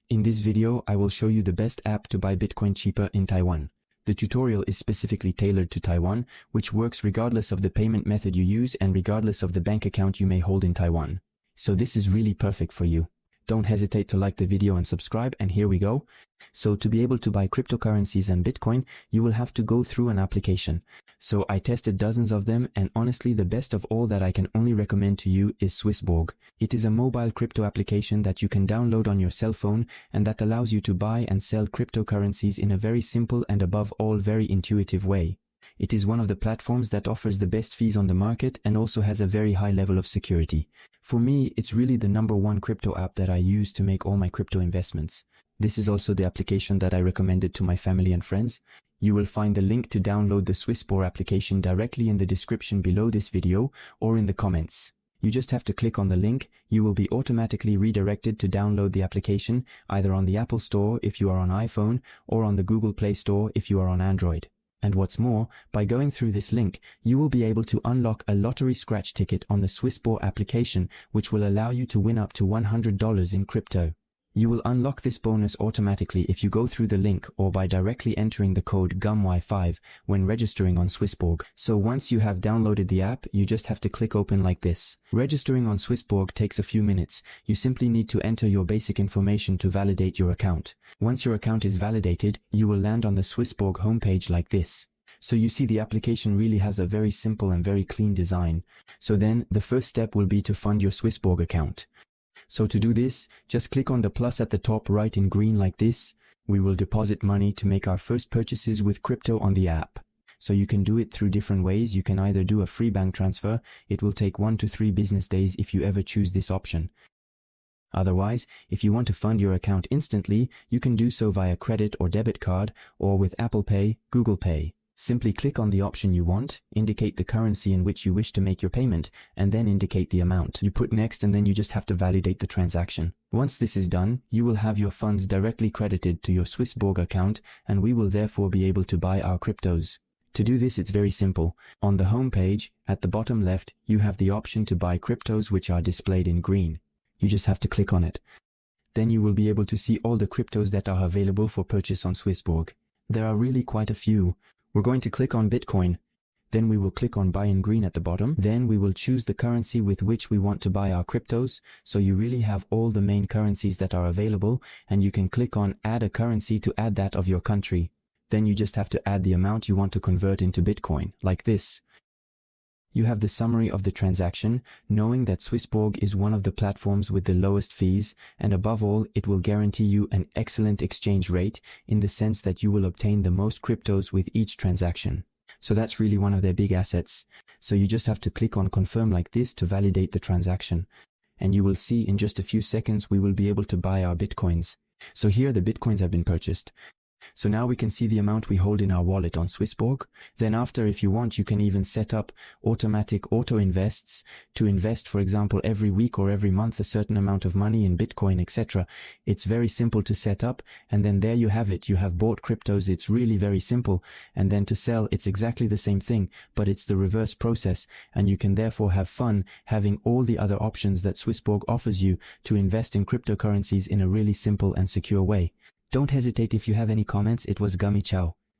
In this video, I will show you the best app to buy Bitcoin cheaper in Taiwan. The tutorial is specifically tailored to Taiwan, which works regardless of the payment method you use and regardless of the bank account you may hold in Taiwan. So this is really perfect for you. Don't hesitate to like the video and subscribe, and here we go. So to be able to buy cryptocurrencies and Bitcoin, you will have to go through an application. So I tested dozens of them, and honestly the best of all that I can only recommend to you is Swissborg. It is a mobile crypto application that you can download on your cell phone and that allows you to buy and sell cryptocurrencies in a very simple and above all very intuitive way. It is one of the platforms that offers the best fees on the market and also has a very high level of security. For me, it's really the #1 crypto app that I use to make all my crypto investments. This is also the application that I recommended to my family and friends. You will find the link to download the Swissborg application directly in the description below this video or in the comments. You just have to click on the link. You will be automatically redirected to download the application either on the Apple Store if you are on iPhone or on the Google Play Store if you are on Android. And what's more, by going through this link, you will be able to unlock a lottery scratch ticket on the Swissborg application, which will allow you to win up to $100 in crypto. You will unlock this bonus automatically if you go through the link or by directly entering the code GUMY5 when registering on Swissborg. So once you have downloaded the app, you just have to click open like this. Registering on Swissborg takes a few minutes. You simply need to enter your basic information to validate your account. Once your account is validated, you will land on the Swissborg homepage like this. So you see the application really has a very simple and very clean design. So then the first step will be to fund your Swissborg account. So to do this, just click on the plus at the top right in green like this. We will deposit money to make our first purchases with crypto on the app. So you can do it through different ways. You can either do a free bank transfer. It will take 1 to 3 business days if you ever choose this option. Otherwise, if you want to fund your account instantly, you can do so via credit or debit card or with Apple Pay, Google Pay. Simply click on the option you want, indicate the currency in which you wish to make your payment, and then indicate the amount. You put next and then you just have to validate the transaction. Once this is done, you will have your funds directly credited to your Swissborg account, and we will therefore be able to buy our cryptos. To do this, it's very simple. On the home page, at the bottom left, you have the option to buy cryptos which are displayed in green. You just have to click on it. Then you will be able to see all the cryptos that are available for purchase on Swissborg. There are really quite a few. We're going to click on Bitcoin. Then we will click on buy in green at the bottom. Then we will choose the currency with which we want to buy our cryptos. So you really have all the main currencies that are available, and you can click on add a currency to add that of your country. Then you just have to add the amount you want to convert into Bitcoin, like this. You have the summary of the transaction, knowing that Swissborg is one of the platforms with the lowest fees, and above all, it will guarantee you an excellent exchange rate in the sense that you will obtain the most cryptos with each transaction. So that's really one of their big assets. So you just have to click on confirm like this to validate the transaction. And you will see in just a few seconds we will be able to buy our Bitcoins. So here the Bitcoins have been purchased. So now we can see the amount we hold in our wallet on Swissborg. Then after, if you want, you can even set up automatic auto-invests to invest, for example, every week or every month a certain amount of money in Bitcoin, etc. It's very simple to set up, and then there you have it. You have bought cryptos. It's really very simple. And then to sell, it's exactly the same thing, but it's the reverse process, and you can therefore have fun having all the other options that Swissborg offers you to invest in cryptocurrencies in a really simple and secure way. Don't hesitate if you have any comments. It was Gummy. Ciao.